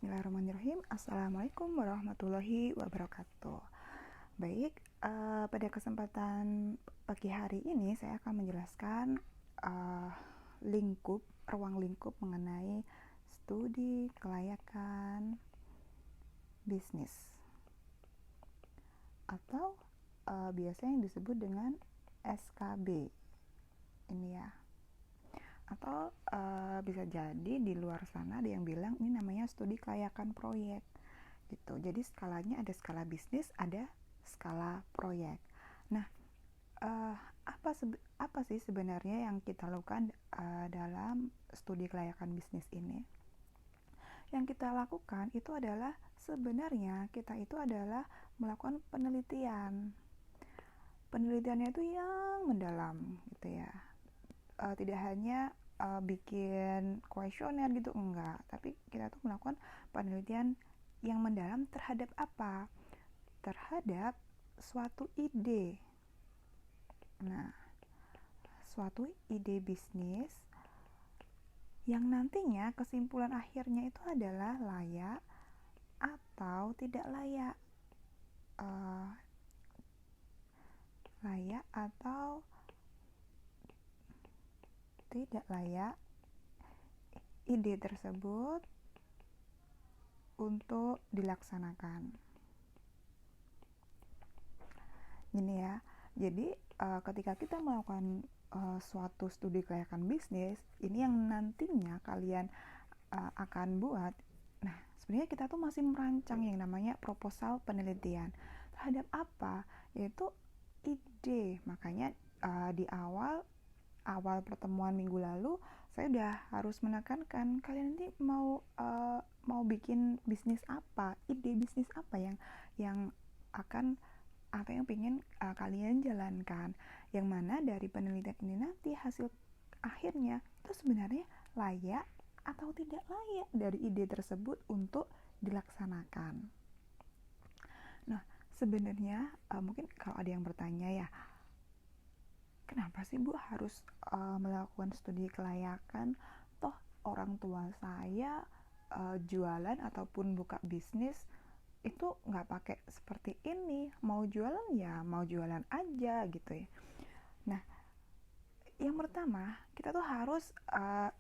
Bismillahirrahmanirrahim. Assalamualaikum warahmatullahi wabarakatuh. Baik, pada kesempatan pagi hari ini saya akan menjelaskan ruang lingkup mengenai studi kelayakan bisnis atau biasanya disebut dengan SKB. Ini ya. Atau bisa jadi di luar sana ada yang bilang ini namanya studi kelayakan proyek gitu. Jadi skalanya ada skala bisnis, ada skala proyek. Nah, apa sih sebenarnya yang kita lakukan dalam studi kelayakan bisnis ini? Yang kita lakukan itu adalah sebenarnya kita itu adalah melakukan penelitian. Penelitiannya itu yang mendalam gitu ya. Tidak hanya bikin kuesioner gitu, enggak, tapi kita tuh melakukan penelitian yang mendalam terhadap apa? Terhadap suatu ide. Nah, suatu ide bisnis yang nantinya kesimpulan akhirnya itu adalah layak atau tidak layak. Layak atau tidak layak ide tersebut untuk dilaksanakan. Gini ya, jadi ketika kita melakukan suatu studi kelayakan bisnis, ini yang nantinya kalian akan buat. Nah, sebenarnya kita tuh masih merancang yang namanya proposal penelitian. Terhadap apa? Yaitu ide. Makanya di awal pertemuan minggu lalu saya udah harus menekankan kalian nanti mau bikin bisnis apa, ide bisnis apa yang akan apa yang pengen kalian jalankan, yang mana dari penelitian ini nanti hasil akhirnya itu sebenarnya layak atau tidak layak dari ide tersebut untuk dilaksanakan. Nah, sebenarnya mungkin kalau ada yang bertanya ya, kenapa sih Bu harus melakukan studi kelayakan? Toh orang tua saya jualan ataupun buka bisnis itu nggak pakai seperti ini. Mau jualan ya mau jualan aja gitu ya. Nah, yang pertama kita tuh harus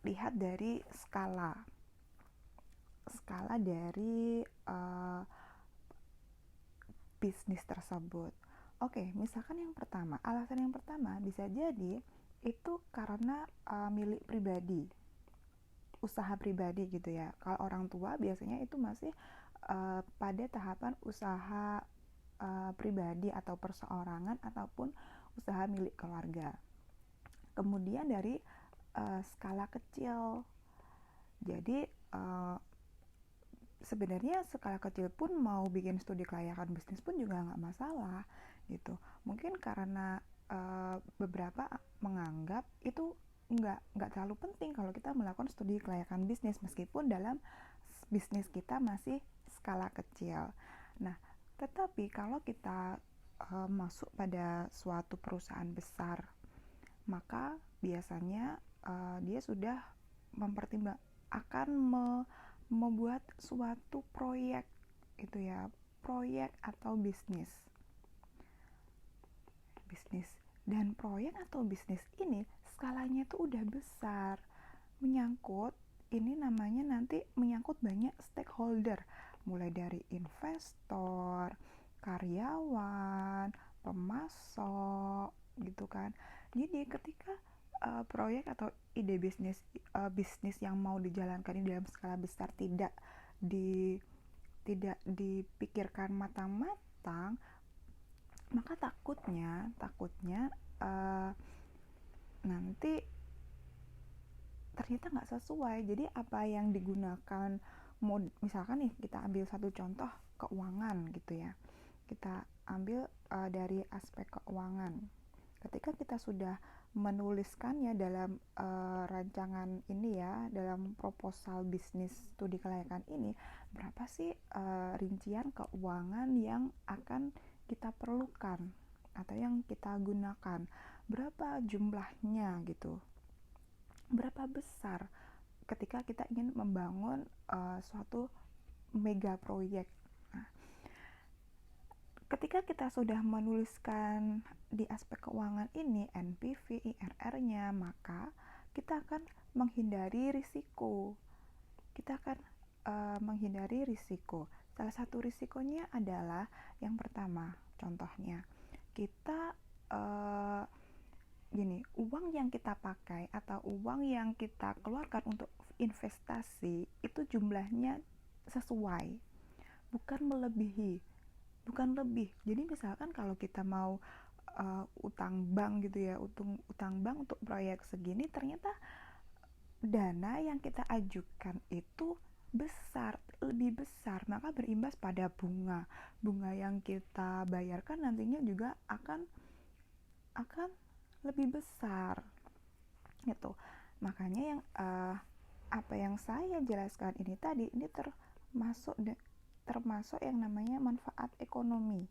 lihat dari skala dari bisnis tersebut. Oke, misalkan alasan yang pertama bisa jadi itu karena milik pribadi, usaha pribadi gitu ya. Kalau orang tua biasanya itu masih pada tahapan usaha pribadi atau perseorangan ataupun usaha milik keluarga. Kemudian dari skala kecil, jadi sebenarnya skala kecil pun mau bikin studi kelayakan bisnis pun juga nggak masalah gitu. Mungkin karena beberapa menganggap itu nggak terlalu penting kalau kita melakukan studi kelayakan bisnis meskipun dalam bisnis kita masih skala kecil. Nah, tetapi kalau kita masuk pada suatu perusahaan besar, maka biasanya dia sudah akan membuat suatu proyek itu ya, proyek atau bisnis. Dan proyek atau bisnis ini skalanya tuh udah besar, menyangkut banyak stakeholder, mulai dari investor, karyawan, pemasok gitu kan. Jadi ketika proyek atau ide bisnis yang mau dijalankan ini dalam skala besar tidak dipikirkan matang-matang, maka takutnya nanti ternyata nggak sesuai. Jadi apa yang digunakan, misalkan nih kita ambil satu contoh keuangan gitu ya, kita ambil dari aspek keuangan. Ketika kita sudah menuliskannya dalam rancangan ini ya, dalam proposal bisnis studi kelayakan ini, berapa sih rincian keuangan yang akan kita perlukan atau yang kita gunakan, berapa jumlahnya gitu, berapa besar ketika kita ingin membangun suatu mega proyek. Nah, ketika kita sudah menuliskan di aspek keuangan ini NPV, IRR-nya, maka kita akan menghindari risiko. Kita akan menghindari risiko. Salah satu risikonya adalah yang pertama, contohnya kita gini, uang yang kita pakai atau uang yang kita keluarkan untuk investasi itu jumlahnya sesuai, bukan melebihi, bukan lebih. Jadi misalkan kalau kita mau utang bank gitu ya, utang bank untuk proyek segini, ternyata dana yang kita ajukan itu besar, lebih besar, maka berimbas pada bunga yang kita bayarkan nantinya juga akan lebih besar gitu. Makanya yang apa yang saya jelaskan ini tadi, ini termasuk yang namanya manfaat ekonomi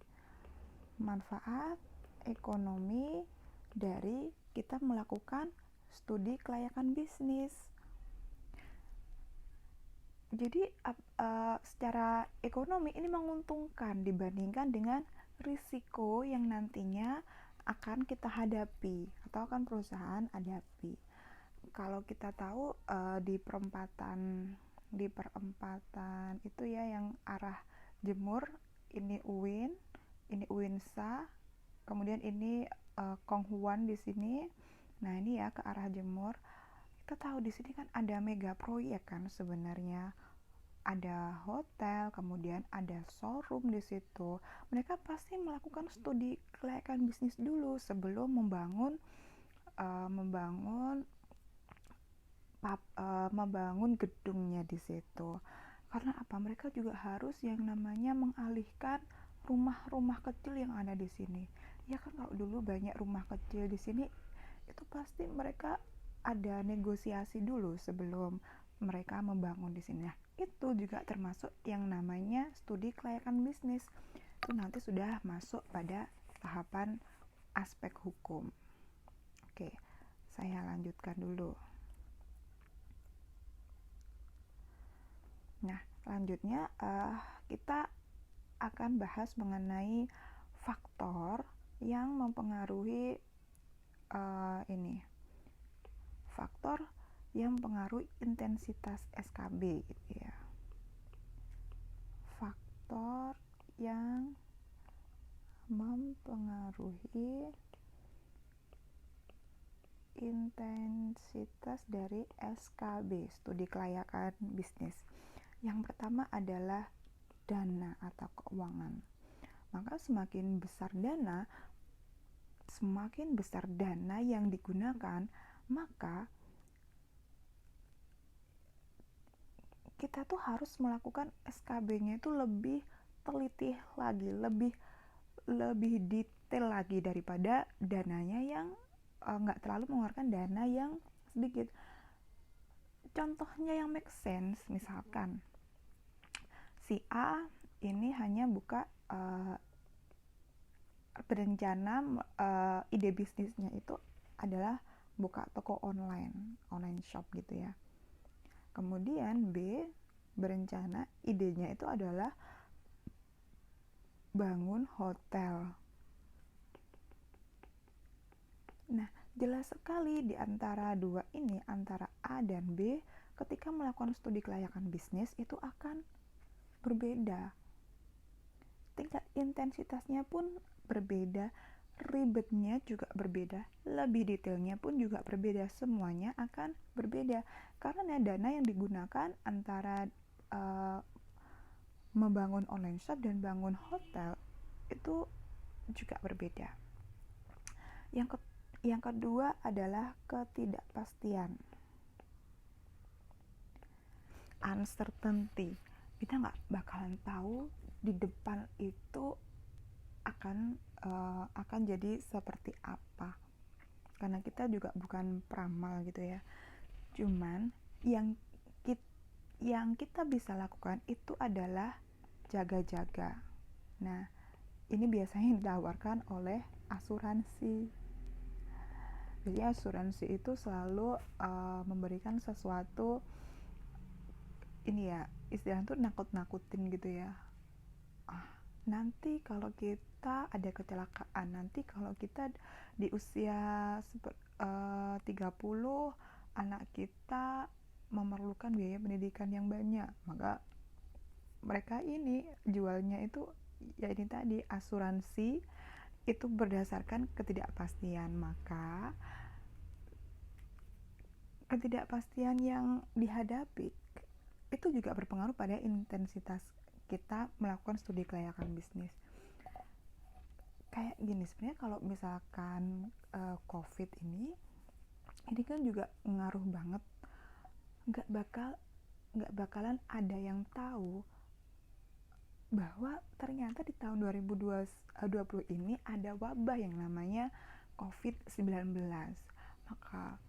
dari kita melakukan studi kelayakan bisnis. Jadi secara ekonomi ini menguntungkan dibandingkan dengan risiko yang nantinya akan kita hadapi atau akan perusahaan hadapi. Kalau kita tahu di perempatan itu ya, yang arah Jemur, ini Uinsa, kemudian ini Konghuan di sini. Nah, ini ya ke arah Jemur. Kita tahu di sini kan ada mega proyek kan sebenarnya. Ada hotel, kemudian ada showroom di situ. Mereka pasti melakukan studi kelayakan bisnis dulu sebelum membangun gedungnya di situ. Karena apa? Mereka juga harus yang namanya mengalihkan rumah-rumah kecil yang ada di sini. Ya kan, kalau dulu banyak rumah kecil di sini, itu pasti mereka ada negosiasi dulu sebelum mereka membangun di sini. Nah, itu juga termasuk yang namanya studi kelayakan bisnis. Itu nanti sudah masuk pada tahapan aspek hukum. Oke, saya lanjutkan dulu. Nah, selanjutnya kita akan bahas mengenai faktor yang mempengaruhi faktor yang mempengaruhi intensitas SKB gitu ya. Faktor yang mempengaruhi intensitas dari SKB, studi kelayakan bisnis. Yang pertama adalah dana atau keuangan. Maka semakin besar dana yang digunakan, maka kita tuh harus melakukan SKB-nya itu lebih teliti lagi, lebih detail lagi daripada dananya yang nggak terlalu mengeluarkan dana yang sedikit. Contohnya yang make sense, misalkan si A ini hanya buka berencana ide bisnisnya itu adalah buka toko online shop gitu ya. Kemudian B berencana, idenya itu adalah bangun hotel. Nah, jelas sekali di antara dua ini, antara A dan B, ketika melakukan studi kelayakan bisnis itu akan berbeda. Tingkat intensitasnya pun berbeda, ribetnya juga berbeda, lebih detailnya pun juga berbeda, semuanya akan berbeda. Karena dana yang digunakan antara membangun online shop dan bangun hotel itu juga berbeda. Yang kedua adalah ketidakpastian, uncertainty. Kita nggak bakalan tahu di depan itu akan jadi seperti apa, karena kita juga bukan peramal gitu ya. Cuman yang kita bisa lakukan itu adalah jaga-jaga. Nah, ini biasanya ditawarkan oleh asuransi. Jadi asuransi itu selalu memberikan sesuatu ini ya, istilahnya tuh nakut-nakutin gitu ya. Nanti kalau kita ada kecelakaan, nanti kalau kita di usia 30, anak kita memerlukan biaya pendidikan yang banyak, maka mereka ini jualnya itu ya ini tadi, asuransi itu berdasarkan ketidakpastian. Maka ketidakpastian yang dihadapi itu juga berpengaruh pada intensitas kita melakukan studi kelayakan bisnis. Kayak gini, sebenarnya kalau misalkan COVID ini kan juga ngaruh banget. nggak bakal nggak bakalan ada yang tahu bahwa ternyata di tahun 2020 ini ada wabah yang namanya COVID-19. Maka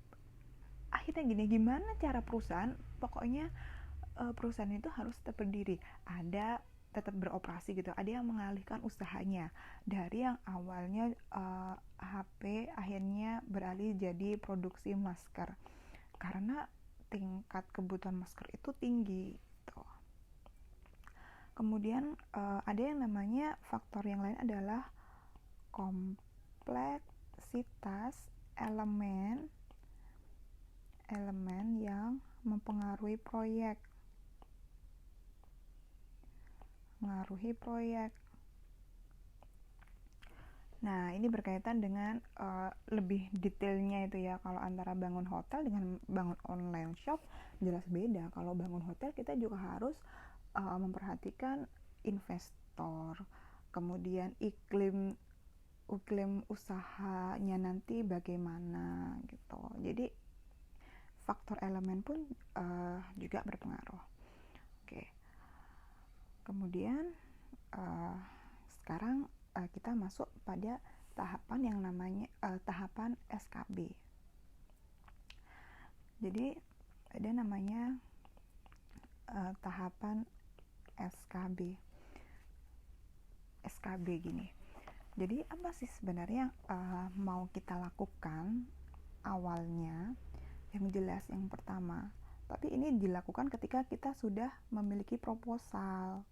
akhirnya gini, gimana cara perusahaan, pokoknya perusahaan itu harus tetap berdiri, ada tetap beroperasi gitu, ada yang mengalihkan usahanya dari yang awalnya HP akhirnya beralih jadi produksi masker karena tingkat kebutuhan masker itu tinggi gitu. Kemudian ada yang namanya faktor yang lain adalah kompleksitas elemen yang mempengaruhi proyek. Nah, ini berkaitan dengan lebih detailnya itu ya. Kalau antara bangun hotel dengan bangun online shop jelas beda. Kalau bangun hotel kita juga harus memperhatikan investor, kemudian iklim usahanya nanti bagaimana gitu. Jadi faktor elemen pun juga berpengaruh. Oke. Kemudian sekarang kita masuk pada tahapan yang namanya tahapan SKB. Jadi ada namanya tahapan SKB gini. Jadi apa sih sebenarnya mau kita lakukan awalnya? Yang jelas yang pertama, tapi ini dilakukan ketika kita sudah memiliki proposal,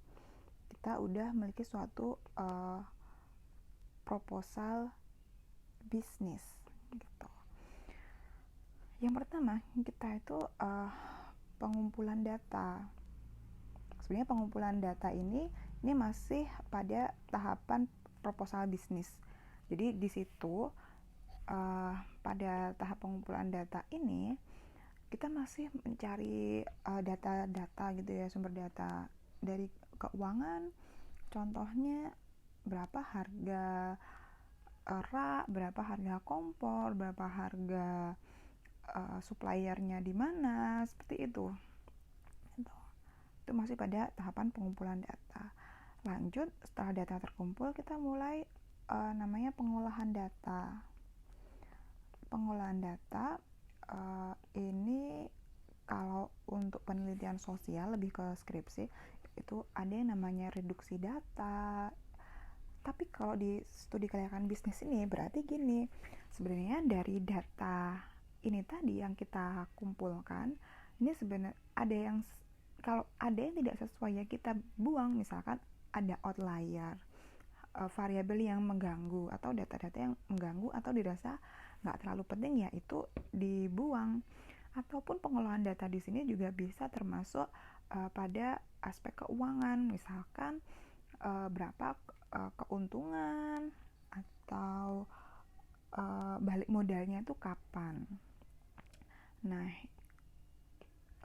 kita udah memiliki suatu proposal bisnis gitu. Yang pertama kita itu pengumpulan data. Sebenarnya pengumpulan data ini masih pada tahapan proposal bisnis. Jadi di situ pada tahap pengumpulan data ini kita masih mencari data-data gitu ya, sumber data dari keuangan. Contohnya berapa harga rak, berapa harga kompor, berapa harga suppliernya di mana, seperti itu. Itu masih pada tahapan pengumpulan data. Lanjut, setelah data terkumpul kita mulai namanya pengolahan data. Pengolahan data ini kalau untuk penelitian sosial lebih ke skripsi itu ada yang namanya reduksi data. Tapi kalau di studi kelayakan bisnis ini berarti gini, sebenarnya dari data ini tadi yang kita kumpulkan, ini sebenarnya ada yang kalau ada yang tidak sesuai ya kita buang, misalkan ada outlier, variabel yang mengganggu atau data-data yang mengganggu atau dirasa nggak terlalu penting, ya itu dibuang. Ataupun pengolahan data di sini juga bisa termasuk pada aspek keuangan, misalkan berapa keuntungan atau balik modalnya itu kapan. Nah,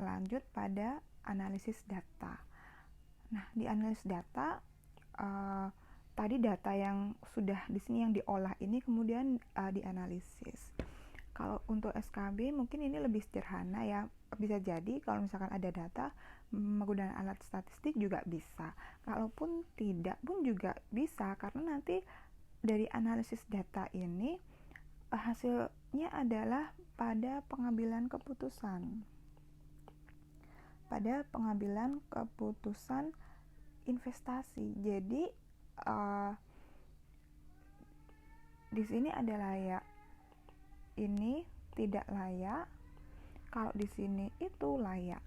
lanjut pada analisis data. Nah, di analisis data tadi data yang sudah di sini yang diolah ini kemudian dianalisis. Kalau untuk SKB mungkin ini lebih sederhana ya. Bisa jadi kalau misalkan ada data menggunakan alat statistik juga bisa. Kalaupun tidak pun juga bisa, karena nanti dari analisis data ini hasilnya adalah pada pengambilan keputusan. Pada pengambilan keputusan investasi. Jadi di sini ada layak, ini tidak layak. Kalau di sini itu layak.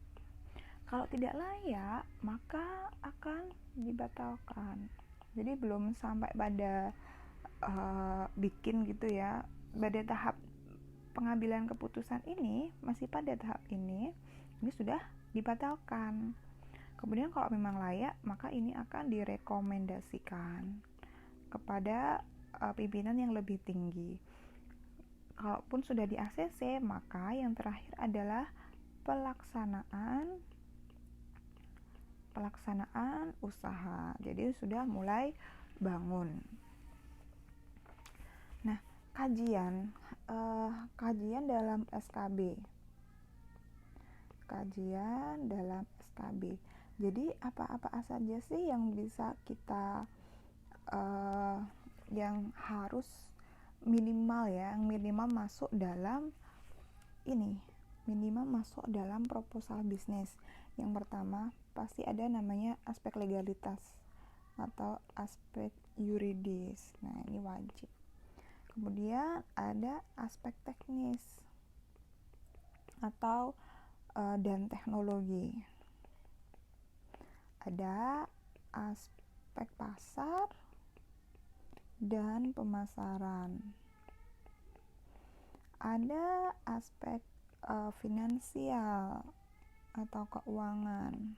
Kalau tidak layak, maka akan dibatalkan. Jadi belum sampai pada bikin gitu ya. Pada tahap pengambilan keputusan ini, masih pada tahap ini sudah dibatalkan. Kemudian kalau memang layak, maka ini akan direkomendasikan kepada pimpinan yang lebih tinggi. Kalaupun sudah di ACC, maka yang terakhir adalah pelaksanaan usaha. Jadi sudah mulai bangun. Nah, kajian dalam SKB. Jadi apa-apa saja sih yang bisa kita yang harus minimal masuk dalam proposal bisnis. Yang pertama pasti ada namanya aspek legalitas atau aspek yuridis. Nah, ini wajib. Kemudian ada aspek teknis atau dan teknologi. Ada aspek pasar dan pemasaran. Ada aspek finansial atau keuangan.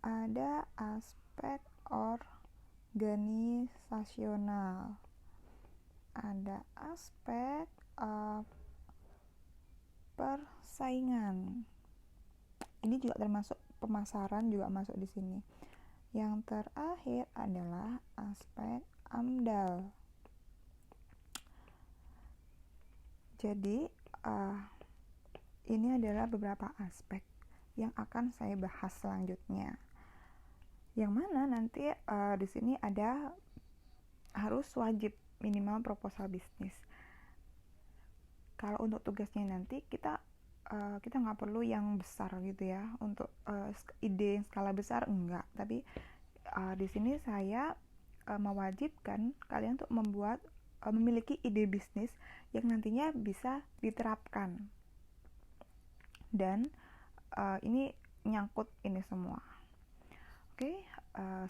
Ada aspek organisasional. Ada aspek persaingan. Ini juga termasuk pemasaran, juga masuk di sini. Yang terakhir adalah aspek AMDAL. Jadi ini adalah beberapa aspek yang akan saya bahas selanjutnya. Yang mana nanti di sini ada harus wajib minimal proposal bisnis. Kalau untuk tugasnya nanti kita nggak perlu yang besar gitu ya, untuk ide yang skala besar enggak, tapi di sini saya mewajibkan kalian untuk memiliki ide bisnis yang nantinya bisa diterapkan, dan ini nyangkut ini semua. Oke,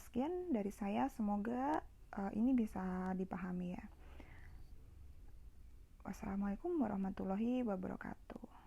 sekian dari saya, semoga ini bisa dipahami ya. Wassalamualaikum warahmatullahi wabarakatuh.